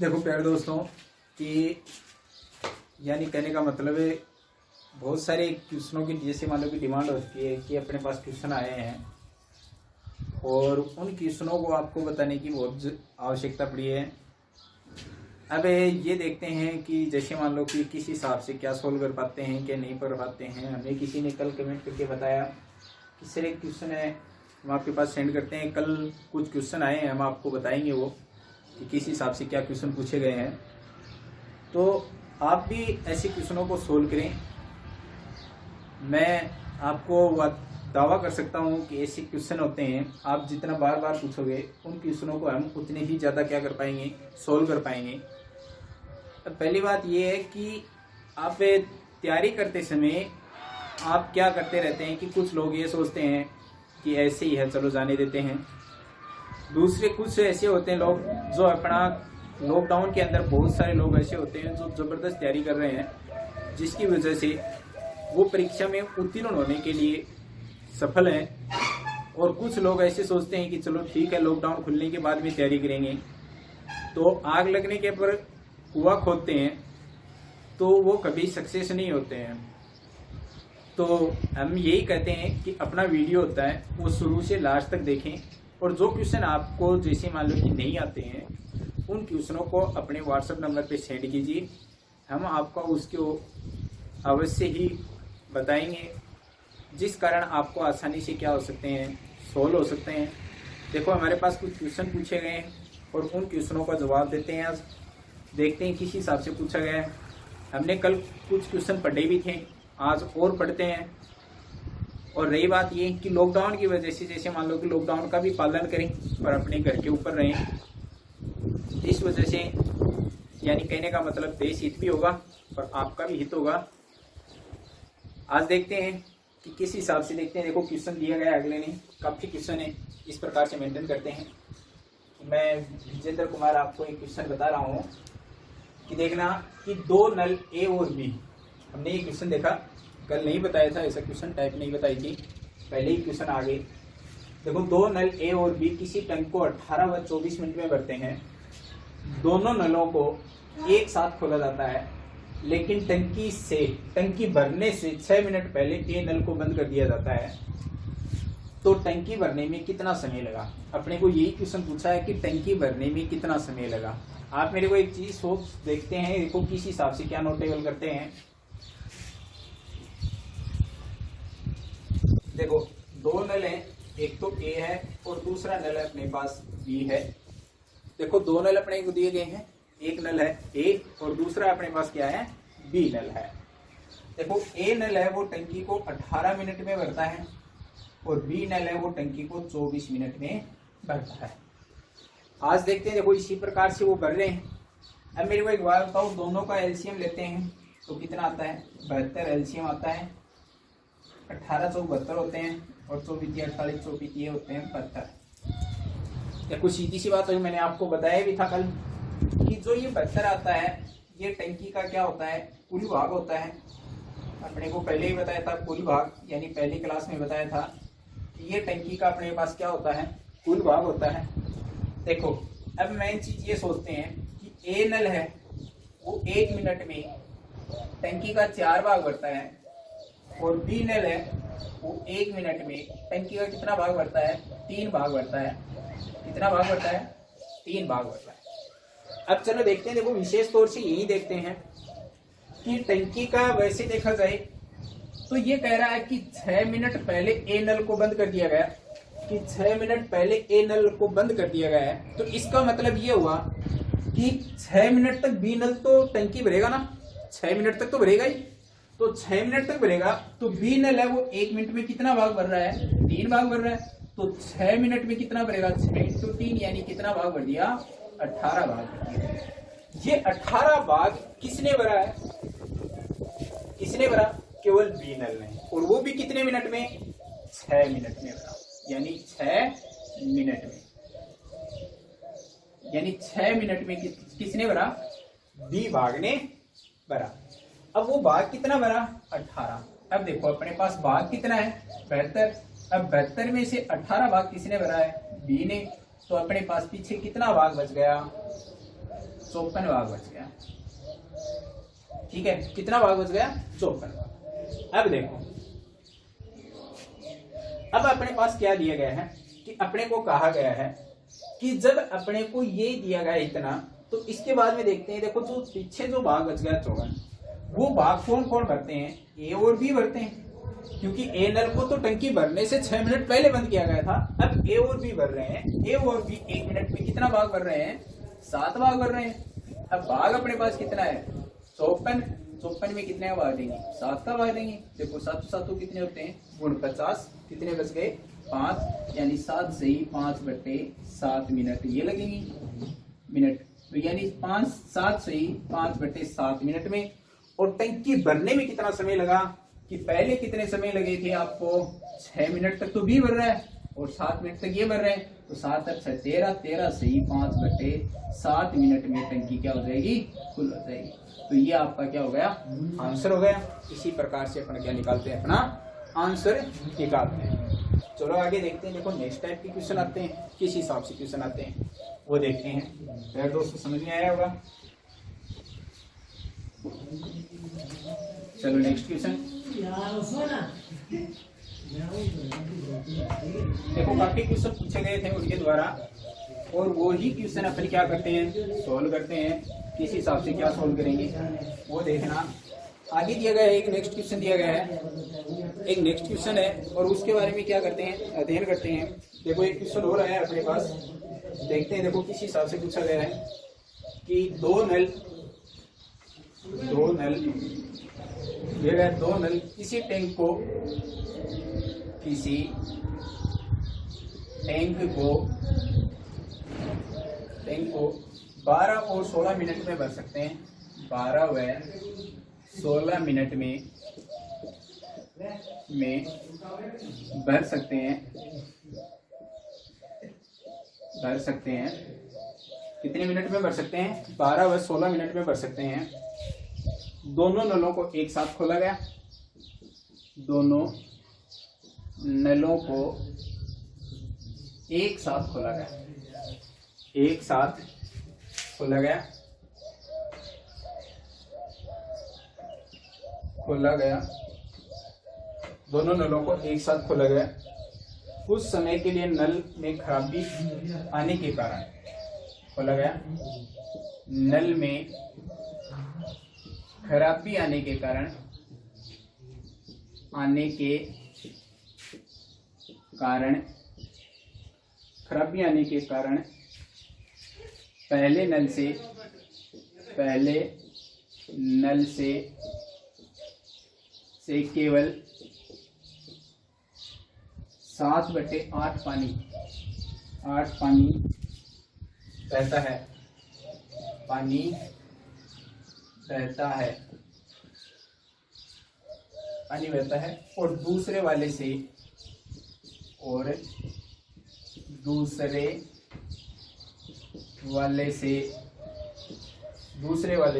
देखो प्यारे दोस्तों कि यानी कहने का मतलब है बहुत सारे क्वेश्चनों की जैसे मान लो कि डिमांड होती है कि अपने पास क्वेश्चन आए हैं और उन क्वेश्चनों को आपको बताने की बहुत आवश्यकता पड़ी है। अब ये देखते हैं कि जैसे मान लो कि किस हिसाब से क्या सोल्व कर पाते हैं क्या नहीं कर पाते हैं। हमें किसी ने कल कमेंट करके बताया कि सर एक क्वेश्चन है हम आपके पास सेंड करते हैं। कल कुछ क्वेश्चन आए हैं, हम आपको बताएंगे वो कि किस हिसाब से क्या क्वेश्चन पूछे गए हैं, तो आप भी ऐसे क्वेश्चनों को सोल्व करें। मैं आपको दावा कर सकता हूं कि ऐसे क्वेश्चन होते हैं आप जितना बार बार पूछोगे उन क्वेश्चनों को हम उतने ही ज़्यादा क्या कर पाएंगे, सोल्व कर पाएंगे। तो पहली बात ये है कि आप तैयारी करते समय आप क्या करते रहते हैं कि कुछ लोग ये सोचते हैं कि ऐसे ही है चलो जाने देते हैं। दूसरे कुछ ऐसे होते हैं लोग जो अपना लॉकडाउन के अंदर बहुत सारे लोग ऐसे होते हैं जो ज़बरदस्त तैयारी कर रहे हैं जिसकी वजह से वो परीक्षा में उत्तीर्ण होने के लिए सफल हैं। और कुछ लोग ऐसे सोचते हैं कि चलो ठीक है लॉकडाउन खुलने के बाद भी तैयारी करेंगे, तो आग लगने के पर कुआं खोदते हैं तो वो कभी सक्सेस नहीं होते हैं। तो हम यही कहते हैं कि अपना वीडियो होता है वो शुरू से लास्ट तक देखें और जो क्वेश्चन आपको जैसे मान लो कि नहीं आते हैं उन क्वेश्चनों को अपने व्हाट्सएप नंबर पे सेंड कीजिए, हम आपको उसको अवश्य ही बताएंगे जिस कारण आपको आसानी से क्या हो सकते हैं, सोल्व हो सकते हैं। देखो हमारे पास कुछ क्वेश्चन पूछे गए हैं और उन क्वेश्चनों का जवाब देते हैं। आज देखते हैं किस हिसाब से पूछा गया है। हमने कल कुछ क्वेश्चन पढ़े भी थे, आज और पढ़ते हैं। और रही बात ये कि लॉकडाउन की वजह से जैसे मान लो कि लॉकडाउन का भी पालन करें पर अपने घर के ऊपर रहें, इस वजह से यानी कहने का मतलब देश हित भी होगा और आपका भी हित होगा। आज देखते हैं कि किस हिसाब से देखते हैं। देखो क्वेश्चन दिया गया है अगले ने, काफ़ी क्वेश्चन है, इस प्रकार से मेंटेन करते हैं कि मैं विजेंद्र कुमार आपको एक क्वेश्चन बता रहा हूँ कि देखना कि दो नल ए और बी। हमने ये क्वेश्चन देखा, कल नहीं बताया था ऐसा क्वेश्चन, टाइप नहीं बताई थी, पहले ही क्वेश्चन आ गए। देखो दो नल ए और बी किसी टैंक को 18 व 24 मिनट में भरते हैं। दोनों नलों को एक साथ खोला जाता है लेकिन टंकी भरने से 6 मिनट पहले ए नल को बंद कर दिया जाता है, तो टंकी भरने में कितना समय लगा। अपने को यही क्वेश्चन पूछा है कि टंकी भरने में कितना समय लगा। आप मेरे को एक चीज सोच देखते हैं, देखो किस हिसाब से क्या नोटेबल करते हैं। देखो दो नल है, एक तो ए है और दूसरा नल अपने पास बी है। देखो दो नल अपने को दिए गए हैं, एक नल है ए और दूसरा अपने पास क्या है, बी नल है। देखो ए नल है वो टंकी को 18 मिनट में भरता है और बी नल है वो टंकी को 24 मिनट में भरता है। आज देखते हैं, देखो इसी प्रकार से वो भर रहे हैं। अब मेरे को एक बात बताओ, दोनों का एलसीएम लेते हैं तो कितना आता है, 72 एलसीएम आता है। 18 चौक 72 होते हैं और 24 48 चौपीती होते हैं 72। देखो सीधी सी बात है, मैंने आपको बताया भी था कल कि जो ये 72 आता है ये टंकी का क्या होता है, कुल भाग होता है। अपने को पहले ही बताया था कुल भाग, यानी पहली क्लास में बताया था कि ये टंकी का अपने पास क्या होता है, कुल भाग होता है। देखो अब मेन चीज ये सोचते हैं कि ए नल है वो 1 मिनट में टंकी का 4 भाग भरता है और बी नल है वो 1 मिनट में टंकी का कितना भाग भरता है, 3 भाग भरता है। कितना भाग भरता है, 3 भाग भरता है। अब चलो देखते हैं, देखो विशेष तौर से यही देखते हैं कि टंकी का वैसे देखा जाए तो ये कह रहा है कि 6 मिनट पहले ए नल को बंद कर दिया गया, कि 6 मिनट पहले ए नल को बंद कर दिया गया है। तो इसका मतलब ये हुआ कि 6 मिनट तक बी नल तो टंकी भरेगा ना, 6 मिनट तक तो भरेगा ही। तो 6 मिनट तक भरेगा तो बी नल है वो 1 मिनट में कितना भाग भर रहा है, 3 भाग भर रहा है। तो 6 मिनट में कितना भरेगा, 6 × 3 यानी कितना भाग भर दिया, 18 भाग भर दिया। ये 18 भाग किसने भरा है, किसने भरा, केवल बी नल ने, और वो भी कितने मिनट में, 6 मिनट में भरा। यानी 6 मिनट में, यानी 6 मिनट में किसने भरा, बी भाग ने भरा। अब वो भाग कितना भरा, 18। अब देखो अपने पास भाग कितना है, 72। अब 72 में से 18 भाग किसने भरा है, बी ने। तो अपने पास पीछे कितना भाग बच गया, 54 भाग बच गया। ठीक है, कितना भाग बच गया? 54 भाग। अब देखो, अब अपने पास क्या दिया गया है कि अपने को कहा गया है कि जब अपने को ये दिया गया इतना, तो इसके बाद में देखते हैं, देखो जो पीछे जो भाग बच गया 54, वो भाग कौन कौन भरते हैं? ए और बी भरते हैं, क्योंकि ए नल को तो टंकी भरने से 6 मिनट पहले बंद किया गया था। अब ए और बी भर रहे हैं, ए और बी 1 मिनट में कितना भाग भर रहे हैं? 7 भाग भर रहे हैं। अब भाग अपने पास कितना है? 54। 54 में कितने का भाग देंगे? 7 का भाग देंगे। देखो 7 7 कितने होते हैं? गुण 50। कितने बच गए? 5, यानी 7 से ही 5/7 मिनट ये लगेंगे मिनट, तो यानी 7 से ही 5/7 मिनट में। और टंकी भरने में कितना समय लगा? कि पहले कितने समय लगे थे आपको? 6 मिनट तक तो बी भर रहा है और 7 मिनट तक ये भर रहे हैं, तो 7 और 6 13, 13 से ही 5/7 मिनट में टंकी क्या हो जाएगी? फुल हो जाएगी। तो ये आपका क्या हो गया? आंसर हो गया। इसी प्रकार से अपन क्या निकालते हैं? अपना आंसर निकालते हैं। चलो आगे देखते हैं। देखो नेक्स्ट टाइप के क्वेश्चन आते हैं, किस हिसाब से क्वेश्चन आते हैं वो देखते हैं। फिर दोस्तों समझ में आया होगा। चलो नेक्स्ट क्वेश्चन देखो, काफी क्वेश्चन पूछे गए थे उनके द्वारा, और वो ही क्वेश्चन अपन क्या करते हैं? सॉल्व करते हैं। किस हिसाब से क्या सॉल्व करेंगे वो देखना। आगे दिया गया है, एक नेक्स्ट क्वेश्चन दिया गया है, एक नेक्स्ट क्वेश्चन है, और उसके बारे में क्या करते हैं? अध्ययन करते हैं। देखो एक क्वेश्चन हो रहा है अपने पास, देखते हैं। देखो किस हिसाब से पूछा गया है कि दो नल दिया गया, 2 नल किसी टैंक को 12 और 16 मिनट में भर सकते हैं। 12 व 16 मिनट में भर सकते हैं। कितने मिनट में भर सकते हैं? 12 व 16 मिनट में भर सकते हैं। दोनों नलों को एक साथ खोला गया। दोनों नलों को एक साथ खोला गया। दोनों नलों को एक साथ खोला गया। कुछ समय के लिए नल में खराबी आने के कारण खोला गया। नल में खराबी आने के कारण पहले नल से केवल 7/8 पानी बहता है, और दूसरे वाले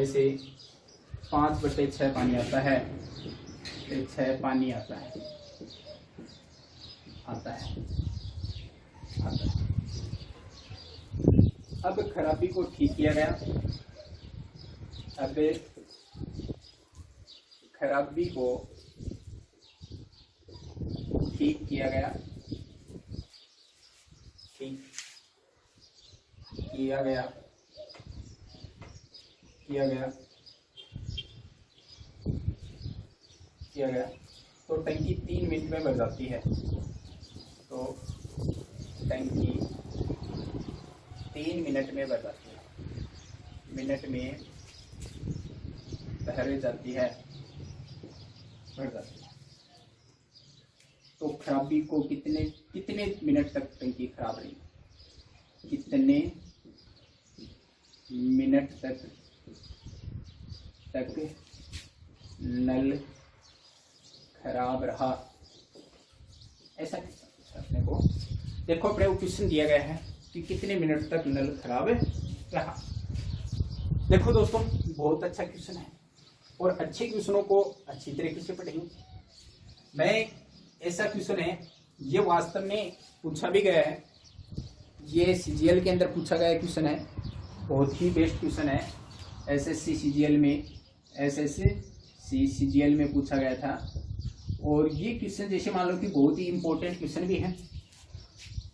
से 5/6 पानी आता है। 6 पानी आता है। अब खराबी को ठीक किया गया। तो टंकी 3 मिनट में भर जाती है। मिनट में भर जाती है। तो खराबी को कितने मिनट तक टंकी खराब रही? कितने मिनट तक नल खराब रहा? ऐसा अपने को देखो, अपने को क्वेश्चन दिया गया है कि कितने मिनट तक नल खराब रहा। देखो दोस्तों, बहुत अच्छा क्वेश्चन है, और अच्छे क्वेश्चनों को अच्छी तरीके से पढ़ेंगे। ऐसा क्वेश्चन है, ये वास्तव में पूछा भी गया है। ये CGL के अंदर पूछा गया क्वेश्चन है। बहुत ही बेस्ट क्वेश्चन है, एसएससी सीजीएल में पूछा गया था। और ये क्वेश्चन जैसे मान लो कि बहुत ही इंपॉर्टेंट क्वेश्चन भी है,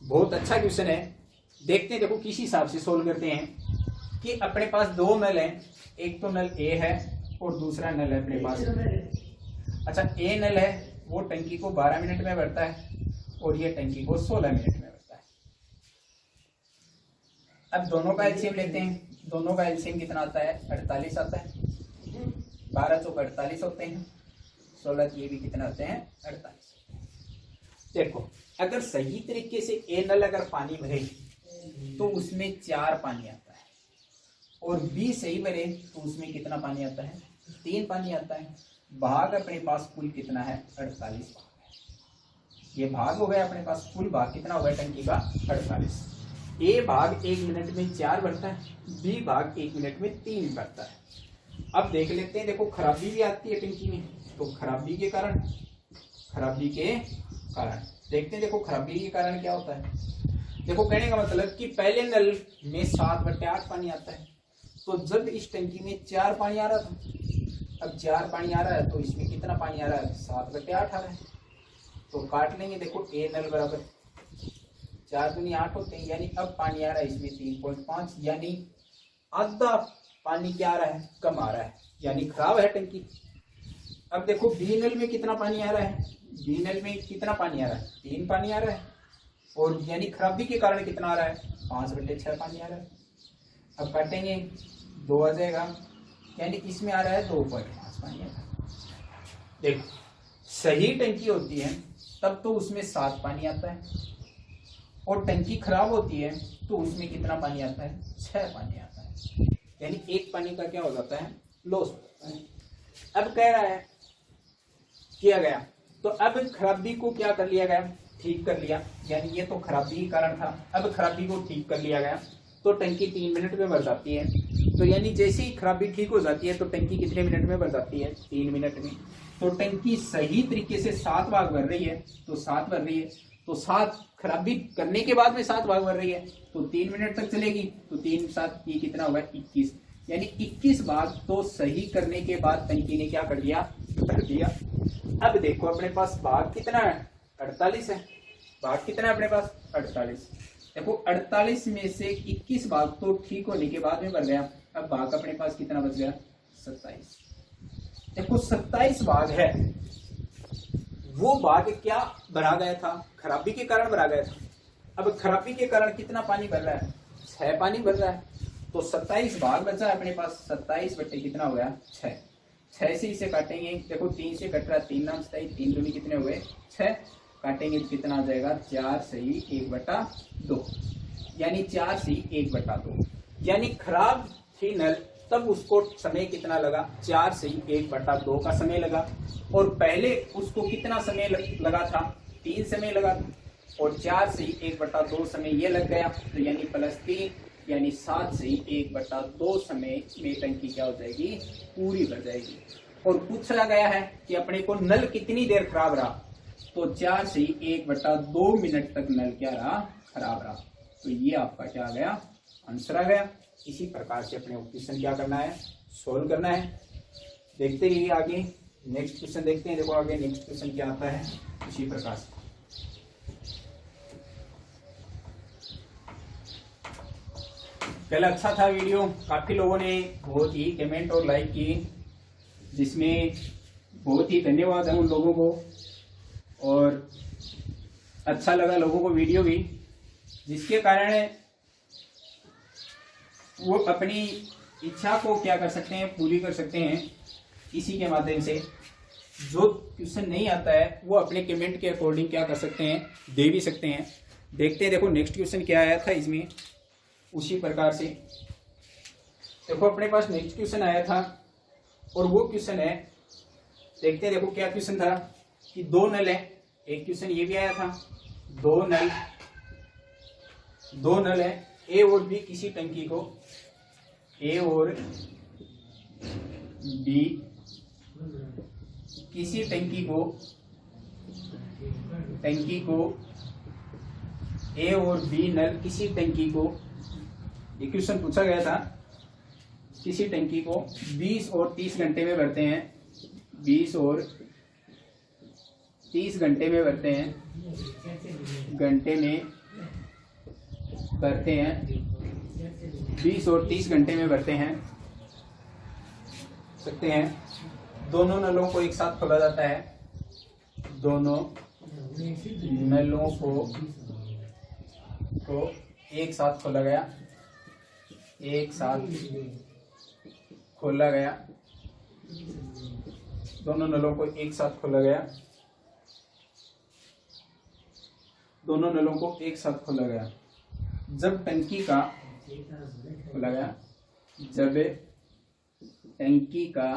बहुत अच्छा क्वेश्चन है। देखते हैं, देखो किस हिसाब से सोल्व करते हैं कि अपने पास दो नल हैं, एक तो नल ए है और दूसरा नल है अपने पास। अच्छा, ए नल है वो टंकी को 12 मिनट में भरता है और ये टंकी को 16 मिनट में भरता है। अब दोनों का एलसीएम लेते हैं, दोनों का एलसीएम कितना आता है? 48 आता है। 12 चौक 48 होते हैं, 16 ये भी कितना होते हैं? 48। देखो, अगर सही तरीके से ए नल अगर पानी भरे तो उसमें 4 पानी आता है, और बी सही भरे तो उसमें कितना पानी आता है? 3 पानी आता है। भाग अपने पास कुल कितना है? 48 भाग है। ये भाग हो गया अपने पास, कुल भाग कितना हो गया टंकी का? 48। ए भाग 1 मिनट में 4 भरता है, बी भाग 1 मिनट में 3 भरता है। अब देख लेते हैं, देखो खराबी भी आती है टंकी में, तो खराबी के कारण देखते हैं, देखो खराबी के कारण क्या होता है। देखो कहने का मतलब कि पहले नल में 7/8 पानी आता है, तो जब इस टंकी में 4 पानी आ रहा था, अब 4 पानी आ रहा है तो इसमें कितना पानी आ रहा है? 7/8 आ रहा है। तो काट लेंगे, देखो ए नल बराबर 4 दूनी 8 होते हैं, यानी अब पानी आ रहा है इसमें 3.5, यानी आधा पानी क्या आ रहा है? कम आ रहा है, यानी खराब है टंकी। अब देखो बी नल में कितना पानी आ रहा है? बी नल में कितना पानी आ रहा है? 3 पानी आ रहा है, और यानी खराबी के कारण कितना आ रहा है? 5/6 पानी आ रहा है। अब काटेंगे, 2 आ जाएगा, यानी इसमें आ रहा है 2.5 पानी आ रहा है। देखो सही टंकी होती है तब तो उसमें 7 पानी आता है, और टंकी खराब होती है तो उसमें कितना पानी आता है? 6 पानी आता है, यानी 1 पानी का क्या हो जाता है? लॉस हो जाता है। अब कह रहा है किया गया, तो अब खराबी को क्या कर लिया गया? ठीक कर लिया, यानी ये तो खराबी के कारण था, अब खराबी को ठीक कर लिया गया, तो टंकी 3 मिनट में भर जाती है। तो यानी जैसे ही खराबी ठीक हो जाती है तो टंकी कितने मिनट में भर जाती है? 3 मिनट में। तो टंकी सही तरीके से 7 भाग भर रही है, तो 7 भर रही है, तो 7 खराबी करने के बाद में 7 भाग भर रही है, तो 3 मिनट तक चलेगी, तो 3 7 ये कितना होगा? 21, यानी 21 भाग तो सही करने के बाद टंकी ने क्या कर दिया? भर दिया। अब देखो अपने पास भाग कितना है? 48 है। भाग कितना है अपने पास? 48। देखो 48 में से 21 भाग तो ठीक होने के बाद में भर गया, अब भाग अपने पास कितना बच गया? 27। देखो 27 भाग है, वो भाग क्या भरा गया था? खराबी के कारण भरा गया था। अब खराबी के कारण कितना पानी भर रहा है? 6 पानी भर रहा है, तो 27 भाग बचा है अपने पास। 27 बटे कितना हो गया? 6। 6 से इसे काटेंगे, देखो 3 से कट रहा है, 3 नाम 27, 3 दूनी कितने हुए? 6। काटेंगे तो कितना आ जाएगा? 4 सही 1/2, यानी 4 सही 1/2, यानी खराब थी नल तब उसको समय कितना लगा? 4 सही 1/2 का समय लगा, और पहले उसको कितना समय लगा था? 3 समय लगा था, और 4 सही 1/2 समय ये लग गया, तो यानी +3, यानी 7 सही 1/2 समय में टंकी क्या हो जाएगी? पूरी भर जाएगी। और पूछा गया है कि अपने को नल कितनी देर खराब रहा, तो 4 सही 1/2 मिनट तक नल क्या रहा? खराब रहा। तो ये आपका क्या आ गया? आंसर आ गया। इसी प्रकार से अपने क्वेश्चन क्या करना है? सोल्व करना है। देखते रहिए आगे, नेक्स्ट क्वेश्चन देखते हैं। देखो आगे नेक्स्ट क्वेश्चन क्या आता है, इसी प्रकार से। पहले अच्छा था वीडियो, काफी लोगों ने बहुत ही कमेंट और लाइक की, जिसमें बहुत ही धन्यवाद है उन लोगों को, और अच्छा लगा लोगों को वीडियो भी, जिसके कारण वो अपनी इच्छा को क्या कर सकते हैं? पूरी कर सकते हैं इसी के माध्यम से। जो क्वेश्चन नहीं आता है वो अपने कमेंट के अकॉर्डिंग क्या कर सकते हैं? दे भी सकते हैं। देखते हैं, देखो नेक्स्ट क्वेश्चन क्या आया था इसमें, उसी प्रकार से। देखो अपने पास नेक्स्ट क्वेश्चन आया था, और वो क्वेश्चन है, देखते हैं देखो क्या क्वेश्चन था कि 2 नल है। एक क्वेश्चन ये भी आया था, 2 नल है, ए और बी किसी टंकी को, ए और बी किसी टंकी को ए और बी नल किसी टंकी को ये क्वेश्चन पूछा गया था, किसी टंकी को 20 और 30 घंटे में भरते हैं, 20 और 30 घंटे में भरते हैं, घंटे में भरते हैं, 20 और 30 घंटे में भरते हैं सकते हैं। दोनों नलों को एक साथ खोला जाता है, दोनों नलों को एक साथ खोला गया, एक साथ खोला गया, दोनों नलों को एक साथ खोला गया, दोनों नलों को एक साथ खोला गया। जब टंकी का खोला गया, जब टंकी का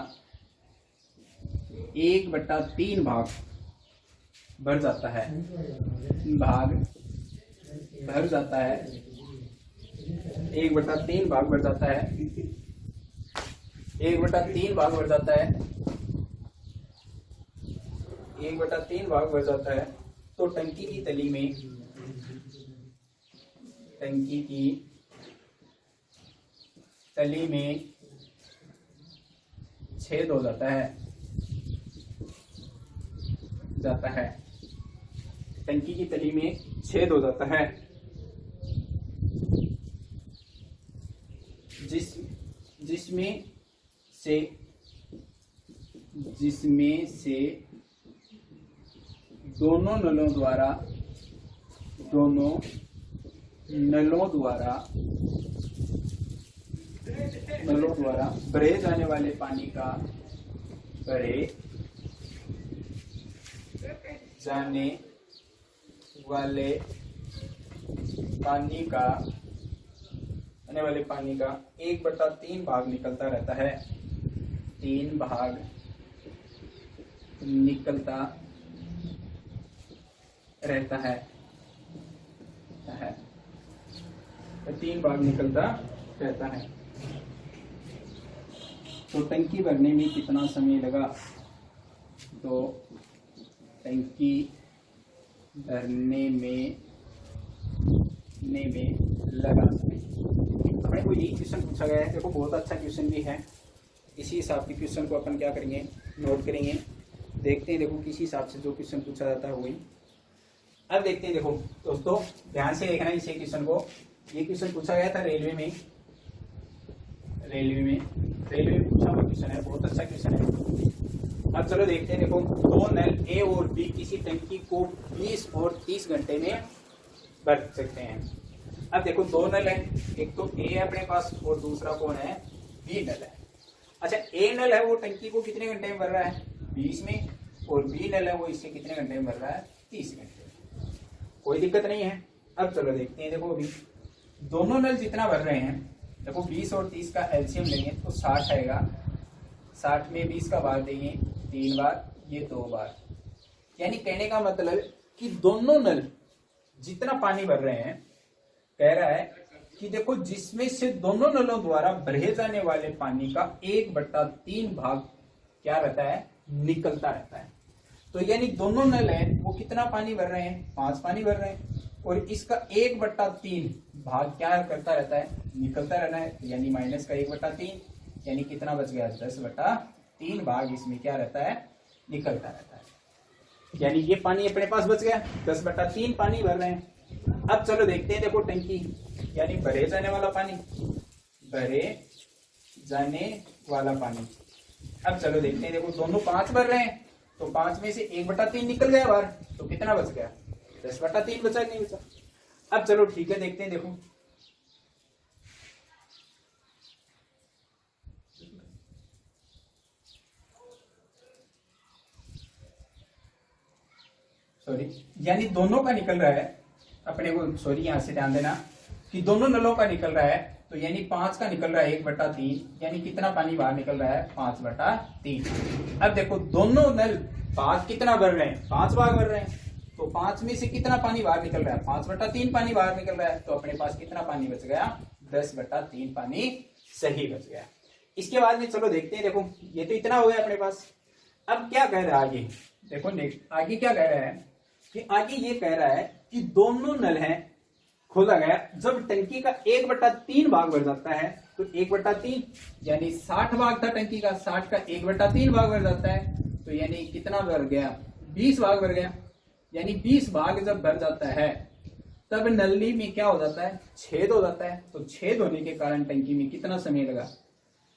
1/3 भाग भर जाता है, भाग भर जाता है, 1/3 भाग भर जाता है, 1/3 भाग भर जाता है, 1/3 भाग भर जाता है, तो टंकी की तली में, टंकी की तली में छेद हो जाता है, टंकी की तली में छेद हो जाता है, जिसमें से दोनों नलों द्वारा भरे जाने वाले पानी का, आने वाले पानी का 1/3 भाग निकलता रहता है, 3 भाग निकलता रहता है, 3 भाग निकलता रहता है। तो टंकी भरने में कितना समय लगा? तो टंकी भरने में लगा समय। अपने को यही क्वेश्चन पूछा गया है। देखो बहुत अच्छा क्वेश्चन भी है। इसी हिसाब के क्वेश्चन को अपन क्या करेंगे, नोट करेंगे, देखते हैं। देखो किसी हिसाब से जो क्वेश्चन पूछा जाता है वही। अब देखते हैं। देखो दोस्तों ध्यान से देखना इसी क्वेश्चन को। ये क्वेश्चन पूछा गया था रेलवे में पूछा हुआ क्वेश्चन है, बहुत अच्छा क्वेश्चन है। अब चलो देखते हैं। देखो दो नल ए और बी किसी टंकी को 20 और 30 घंटे में भर सकते हैं। अब देखो दो नल है, एक तो ए है अपने पास और दूसरा कौन है, बी नल है। अच्छा ए नल है वो टंकी को कितने घंटे में भर रहा है, 20 में, और बी नल है वो इससे कितने घंटे में भर रहा है, 30 घंटे। कोई दिक्कत नहीं है। अब चलो देखते हैं। देखो अभी दोनों नल जितना भर रहे हैं, देखो 20 और 30 का एलसीएम लेंगे तो 60 आएगा। 60 में 20 का बार देंगे 3 बार, ये 2 बार। यानी कहने का मतलब कि दोनों नल जितना पानी भर रहे हैं, कह रहा है कि देखो जिसमें से दोनों नलों द्वारा भरे जाने वाले पानी का 1/3 भाग क्या रहता है, निकलता रहता है। तो यानी दोनों नल है वो कितना पानी भर रहे हैं, 5 पानी भर रहे हैं, और इसका 1/3 भाग क्या करता रहता है, निकलता रहना है। यानी माइनस का 1/3, यानी कितना बच गया, 10/3 भाग इसमें क्या रहता है, निकलता रहता है। यानी ये पानी अपने पास बच गया, 10/3 पानी भर रहे हैं। अब चलो देखते हैं। देखो टंकी यानी भरे जाने वाला पानी, भरे जाने वाला पानी। अब चलो देखते हैं। देखो दोनों 5 भर रहे हैं, तो 5 में से 1/3 निकल गया बाहर, तो कितना बच गया, 10/3 बचा, नहीं बचा। अब चलो ठीक है, देखते हैं। देखो सॉरी, यानी दोनों का निकल रहा है अपने को, सॉरी यहां से ध्यान देना कि दोनों नलों का निकल रहा है, तो यानी 5 का निकल रहा है 1/3, यानी कितना पानी बाहर निकल रहा है, 5/3। अब देखो दोनों नल भाग कितना भर रहे हैं, 5 भाग भर रहे हैं, तो 5 में से कितना पानी बाहर निकल रहा है, 5/3 पानी बाहर निकल रहा है। तो अपने पास कितना पानी बच गया, 10/3 पानी सही बच गया। इसके बाद में चलो देखते हैं। देखो ये तो इतना हो गया अपने पास। अब क्या कह रहा है आगे, देखो आगे क्या कह रहा है कि आगे ये कह रहा है कि दोनों नल हैं, खोला गया। जब टंकी का 1/3 भाग भर जाता है तो 1/3 यानी 60 भाग था टंकी का, 60 का 1/3 भाग भर जाता है तो यानी कितना भर गया, 20 भाग भर गया। यानी 20 भाग जब भर जाता है तब नली में क्या हो जाता है, छेद हो जाता है। तो छेद होने के कारण टंकी में कितना समय लगा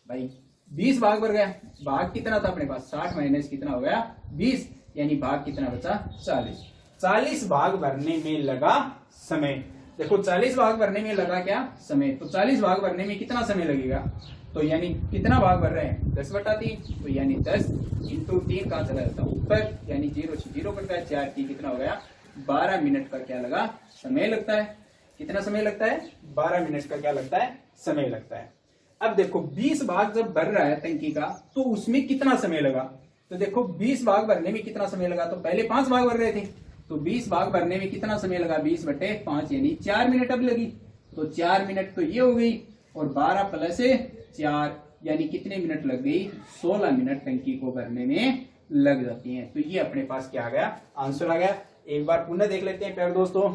भाई, 20 भाग भर गया। भाग कितना था अपने पास, 60 माइनस कितना हो गया 20, यानी भाग कितना बचा 40। 40 भाग भरने में लगा समय। देखो 40 भाग भरने में लगा क्या समय, तो 40 भाग भरने में कितना समय लगेगा, तो यानी कितना भाग भर रहे हैं 10/3, तो यानी 10 इंटू 3 कहां चला जाता है ऊपर, यानी 0 से 0 कटता है, 4 की कितना हो गया 12 मिनट का क्या लगा समय लगता है। कितना समय लगता है, 12 मिनट का क्या लगता है समय लगता है। अब देखो 20 भाग जब भर रहा है टंकी का तो उसमें कितना समय लगा, तो देखो 20 भाग भरने में कितना समय लगा, तो पहले 5 भाग भर रहे थे तो 20 भाग भरने में कितना समय लगा 20/5 यानी 4 मिनट अब लगी। तो 4 मिनट तो ये हो गई और 12 प्लस 4 यानी कितने मिनट लग गई, 16 मिनट टंकी को भरने में लग जाती हैं। तो ये अपने पास क्या आ गया, आंसर आ गया। एक बार पुनः देख लेते हैं प्यारे दोस्तों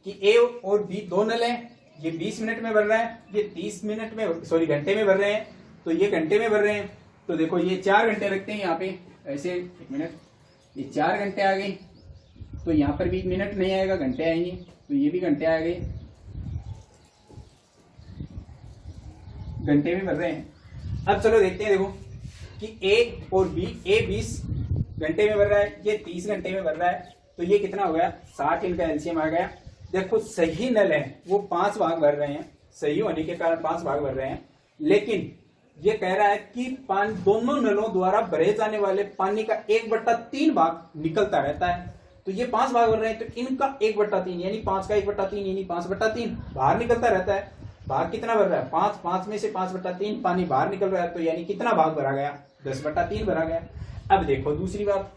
कि ए और बी दो नल हैं, ये 20 मिनट में भर रहा है, ये 30 मिनट में घंटे में भर रहे हैं, तो ये घंटे में भर रहे हैं। तो देखो ये 4 घंटे लगते हैं यहाँ पे, ऐसे 1 मिनट, ये 4 घंटे आ गई, तो यहाँ पर भी मिनट नहीं आएगा घंटे आएंगे, तो ये भी घंटे आ गए, घंटे में भर रहे हैं। अब चलो देखते हैं, देखो कि ए और बी, ए 20 घंटे में भर रहा है, ये 30 घंटे में भर रहा है, तो ये कितना हो गया 60, इनका एलसीएम आ गया। देखो सही नल है वो 5 भाग भर रहे हैं, सही होने के कारण 5 भाग भर रहे हैं, लेकिन ये कह रहा है कि दोनों नलों द्वारा भरे जाने वाले पानी का 1/3 भाग निकलता रहता है। तो ये 5 भाग भर रहे हैं तो इनका 1/3 यानी 5 का 1/3 यानी 5/3 बाहर निकलता रहता है। बाहर कितना भर रहा है 5, 5 में से 5/3 पानी बाहर निकल रहा है, तो यानी कितना भाग भरा गया 10/3 भरा गया। अब देखो दूसरी बात,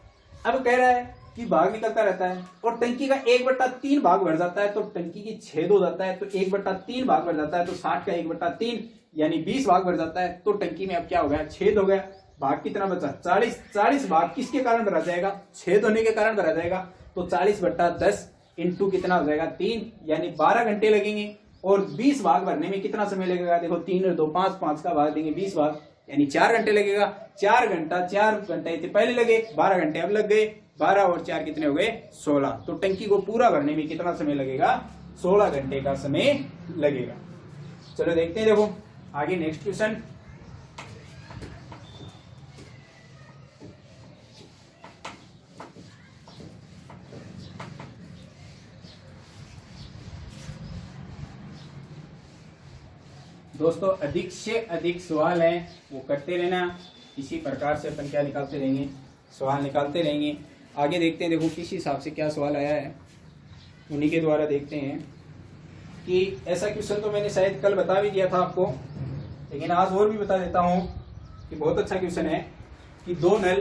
अब कह रहा है कि भाग निकलता रहता है और टंकी का 1/3 भाग भर जाता है, तो टंकी की छेद हो जाता है, तो 1/3 भाग भर जाता है, तो 60 का 1/3 यानी 20 भाग भर जाता है। तो टंकी में अब क्या हो गया, छेद हो गया। भाग कितना बचा 40, 40 भाग किसके कारण भरा जाएगा, छेद होने के कारण भरा जाएगा। तो 40/10 इंटू कितना हो जाएगा 3, यानी 12 घंटे लगेंगे। और 20 भाग भरने में कितना समय लगेगा, देखो 3 और 2 5, 5 का भाग देंगे 20 भाग, यानी 4 घंटे लगेगा। 4 घंटे इतने पहले लगे, 12 घंटे अब लग गए, 12 और 4 कितने हो गए 16। तो टंकी को पूरा भरने में कितना समय लगेगा, 16 घंटे का समय लगेगा। चलो देखते हैं, देखो आगे नेक्स्ट क्वेश्चन। दोस्तों अधिक से अधिक सवाल हैं वो करते रहना, इसी प्रकार से अपन क्या निकालते रहेंगे, सवाल निकालते रहेंगे। आगे देखते हैं, देखो किस हिसाब से क्या सवाल आया है उन्हीं के द्वारा देखते हैं। कि ऐसा क्वेश्चन तो मैंने शायद कल बता भी दिया था आपको, लेकिन आज और भी बता देता हूं कि बहुत अच्छा क्वेश्चन है। कि दो नल,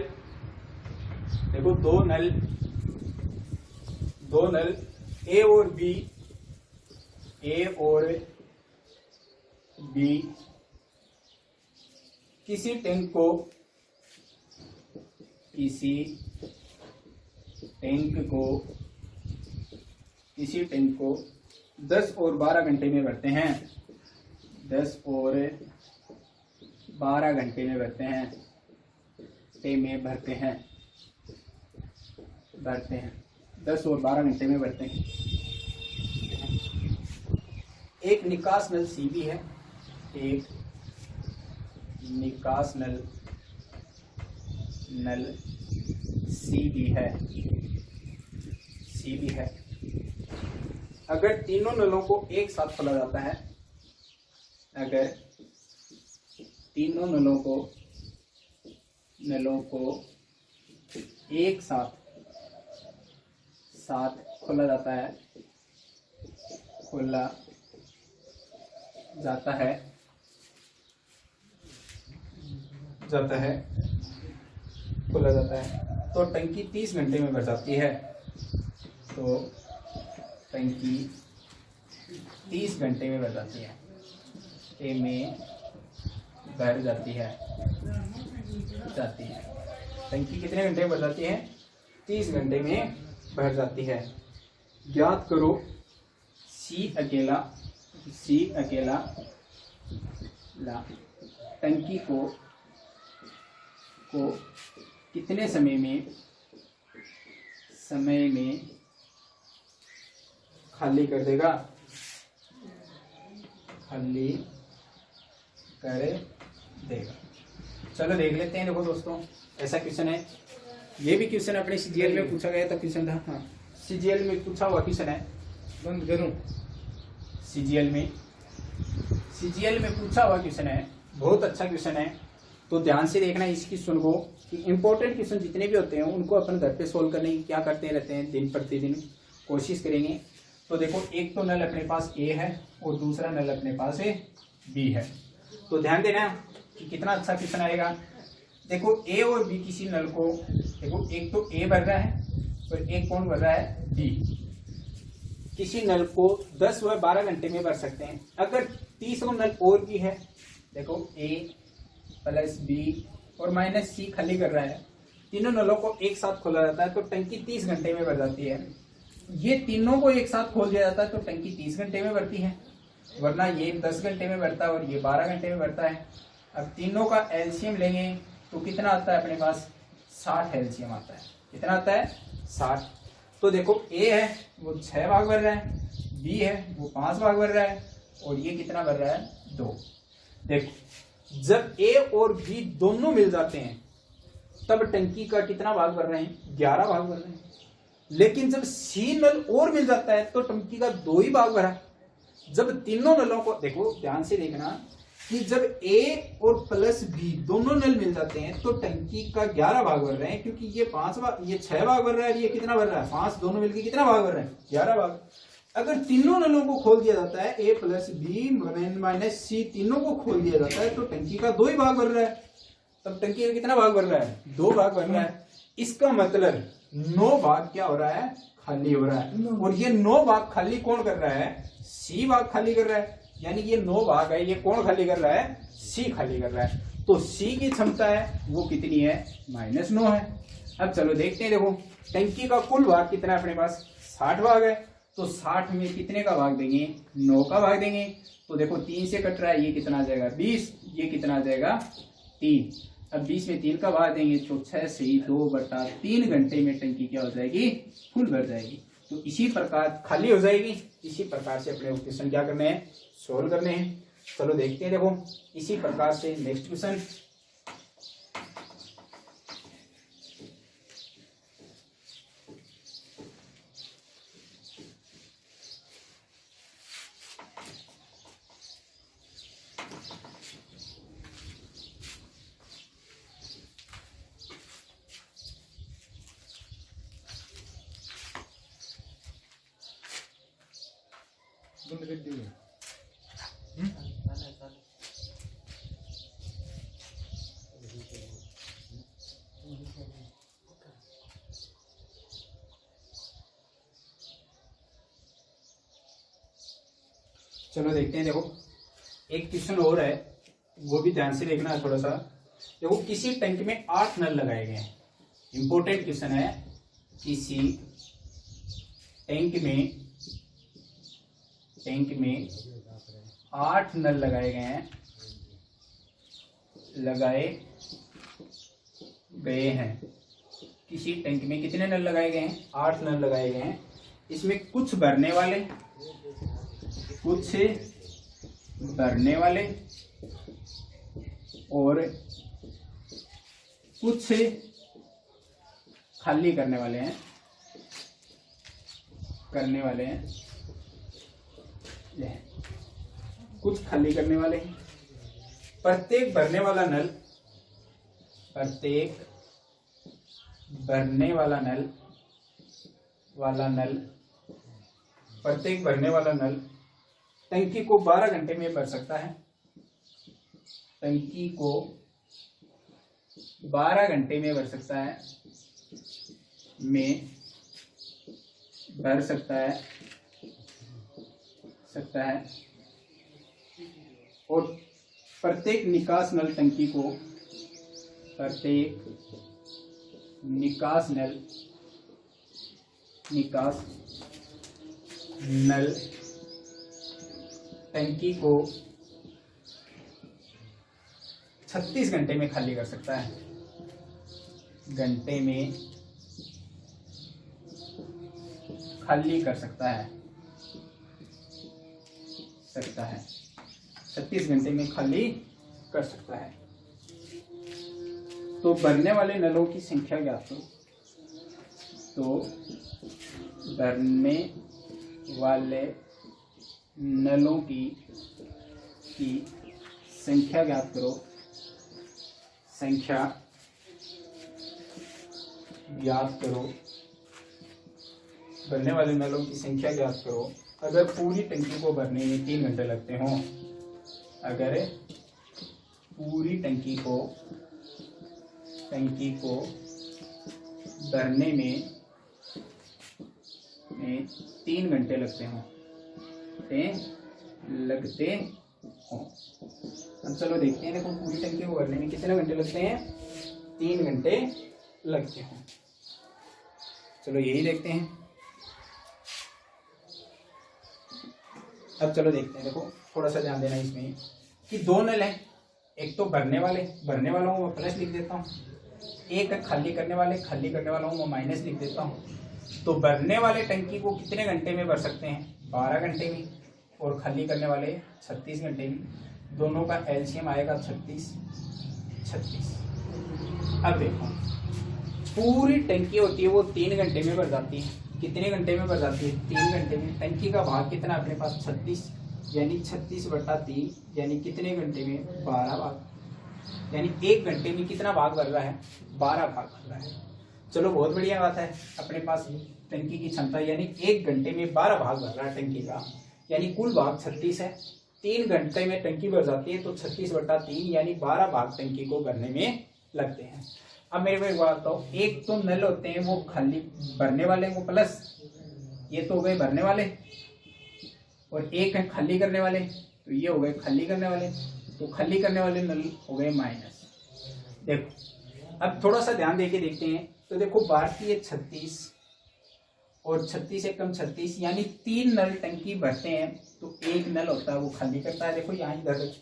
देखो दो नल ए और बी किसी टैंक को 10 और 12 घंटे में भरते हैं, 10 और 12 घंटे में भरते हैं, 10 और 12 घंटे में भरते हैं। एक निकास नल सी भी है, एक निकास नल सी भी है। अगर तीनों नलों को एक साथ खोला जाता है, अगर तीनों नलों को एक साथ खोला जाता है, तो टंकी 30 घंटे में भर जाती है। तो टंकी 30 घंटे में भर जाती है, टंकी कितने घंटे में भर जाती है, 30 घंटे में भर जाती है। ज्ञात करो सी अकेला टंकी को कितने समय में खाली कर देगा, चलो देख लेते हैं। देखो दोस्तों, ऐसा क्वेश्चन है, ये भी क्वेश्चन अपने सीजीएल में पूछा गया था, क्वेश्चन था। हाँ, सीजीएल में पूछा हुआ क्वेश्चन है। बंद करूं? सीजीएल में पूछा हुआ क्वेश्चन है, बहुत अच्छा क्वेश्चन है। तो ध्यान से देखना इस क्वेश्चन को, कि इंपॉर्टेंट क्वेश्चन जितने भी होते हैं उनको अपन घर पे सोल्व करने की क्या करते रहते हैं, दिन प्रतिदिन कोशिश करेंगे। तो देखो, एक तो नल अपने पास ए है और दूसरा नल अपने पास बी है। तो ध्यान देना कि कितना अच्छा क्वेश्चन आएगा। देखो, ए और बी किसी नल को, देखो एक तो ए भर रहा है और एक कौन भर रहा है, बी। किसी नल को 10 व 12 घंटे में भर सकते हैं। अगर तीसरा नल और भी है, देखो ए प्लस बी और माइनस सी खाली कर रहा है, तीनों नलों को एक साथ खोला जाता है तो टंकी 30 घंटे में भर जाती है। ये तीनों को एक साथ खोल दिया जाता है तो टंकी 30 घंटे में भरती है, वरना ये 10 घंटे में भरता है और ये 12 घंटे में भरता है। अब तीनों का एलसीएम लेंगे तो कितना आता है अपने पास, 60 एलसीएम आता है। कितना आता है, 60। तो देखो, ए है वो 6 भाग भर रहा है, बी है वो 5 भाग भर रहा है और ये कितना भर रहा है, 2। देखो, जब ए और बी दोनों मिल जाते हैं तब टंकी का कितना भाग भर रहे हैं, 11 भाग भर रहे हैं। लेकिन जब सी नल और मिल जाता है तो टंकी का 2 ही भाग भरा। जब तीनों नलों को, देखो ध्यान से देखना कि जब ए और प्लस बी दोनों नल मिल जाते हैं तो टंकी का 11 भाग भर रहे हैं, क्योंकि ये 6 भाग भर रहा है, ये कितना भर रहा है, 5, दोनों मिलकर कितना भाग भर रहे हैं, 11 भाग। अगर तीनों नलों को खोल दिया जाता है, ए प्लस बी माइनस सी, तीनों को खोल दिया जाता है तो टंकी का 2 ही भाग भर रहा है। तब टंकी का कितना भाग भर रहा है, 2 भाग भर रहा है। इसका मतलब 9 भाग क्या हो रहा है, खाली हो रहा है। और ये 9 भाग खाली कौन कर रहा है, सी भाग खाली कर रहा है। यानी ये 9 भाग है, ये कौन खाली कर रहा है, सी खाली कर रहा है। तो सी की क्षमता है वो कितनी है, -9 है। अब चलो देखते हैं। देखो, टंकी का कुल भाग कितना है अपने पास, 60 भाग है। तो 60 में कितने का भाग देंगे, 9 का भाग देंगे। तो देखो 3 से कट रहा है, ये कितना आ जाएगा, 20, ये कितना आ जाएगा, 3। अब 20 में 3 का भाग देंगे तो 6 से 2/3 घंटे में टंकी क्या हो जाएगी, फुल भर जाएगी। तो इसी प्रकार खाली हो जाएगी। इसी प्रकार से अपने क्वेश्चन क्या करने हैं, सोल्व करने हैं। चलो देखते हैं। देखो, इसी प्रकार से नेक्स्ट क्वेश्चन, चलो देखते हैं। देखो, एक क्वेश्चन और है, वो भी ध्यान से देखना है थोड़ा सा। देखो, किसी टैंक में 8 नल लगाए गए हैं। इंपॉर्टेंट क्वेश्चन है। किसी टैंक में 8 नल लगाए गए हैं, किसी टैंक में कितने नल लगाए गए हैं, 8 नल लगाए गए हैं। इसमें कुछ भरने वाले और कुछ खाली करने वाले हैं। कुछ खाली करने वाले हैं। प्रत्येक भरने वाला नल टंकी को 12 घंटे में भर सकता है। टंकी को 12 घंटे में भर सकता है और प्रत्येक निकास नल टंकी टंकी को 36 घंटे में खाली कर सकता है, घंटे में खाली कर सकता है 36 घंटे में खाली कर सकता है। तो भरने वाले नलों की संख्या ज्ञात करो। तो भरने वाले नलों की संख्या ज्ञात करो, संख्या ज्ञात करो, भरने वाले नलों की संख्या ज्ञात करो। अगर पूरी टंकी को भरने में 3 घंटे लगते हों, अगर पूरी टंकी को भरने में 3 घंटे लगते हों, अब चलो देखते हैं। देखो पूरी टंकी को भरने में कितने घंटे लगते हैं? 3 घंटे लगते हों। चलो यही देखते हैं। अब चलो देखते हैं। देखो थोड़ा सा ध्यान देना इसमें कि 2 नल हैं, एक तो भरने वालों को मैं प्लस लिख देता हूँ, एक खाली करने वालों को मैं माइनस लिख देता हूँ। तो भरने वाले टंकी को कितने घंटे में भर सकते हैं? 12 घंटे में, और खाली करने वाले 36 घंटे में। दोनों का एलसीएम आएगा 36। अब देखो पूरी टंकी होती है वो 3 घंटे में भर जाती है। कितने घंटे में भर जाती है? 3 घंटे में। टंकी का भाग कितना अपने पास? 36, यानी 36/3, यानी कितने घंटे में? 12 भाग। यानी 1 घंटे में कितना भाग भर रहा है? 12 भाग भर रहा है। चलो बहुत बढ़िया बात है। अपने पास टंकी की क्षमता यानी 1 घंटे में 12 भाग भर रहा है टंकी का, यानी कुल भाग 36 है। 3 घंटे में टंकी भर जाती है, तो 36/3 यानी 12 भाग टंकी को भरने में लगते हैं। अब मेरे को एक बात बताओ, एक तो नल होते हैं वो खाली भरने वाले को प्लस, ये तो हो गए भरने वाले, और एक है खाली करने वाले, तो ये हो गए खाली करने वाले। तो खाली करने वाले नल हो गए माइनस। देखो अब थोड़ा सा ध्यान देके देखते हैं। तो देखो भारतीय 36 और 36 से कम 36, यानी 3 नल टंकी भरते हैं, तो 1 नल होता है वो खाली करता है। देखो यहाँ इधर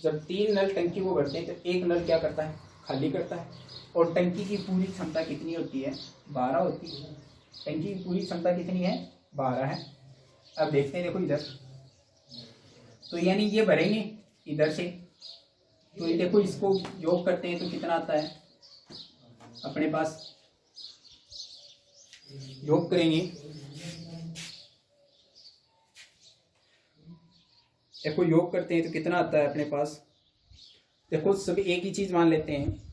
जब 3 नल टंकी को भरते हैं तो 1 नल क्या करता है? खाली करता है। और टंकी की पूरी क्षमता कितनी होती है? 12 होती है। टंकी की पूरी क्षमता कितनी है? 12 है। अब देखते हैं, देखो इधर, तो यानी ये भरेंगे इधर से, तो ये देखो इसको योग करते हैं तो कितना आता है अपने पास? योग करेंगे, देखो योग करते हैं तो कितना आता है अपने पास? देखो सभी एक ही चीज मान लेते हैं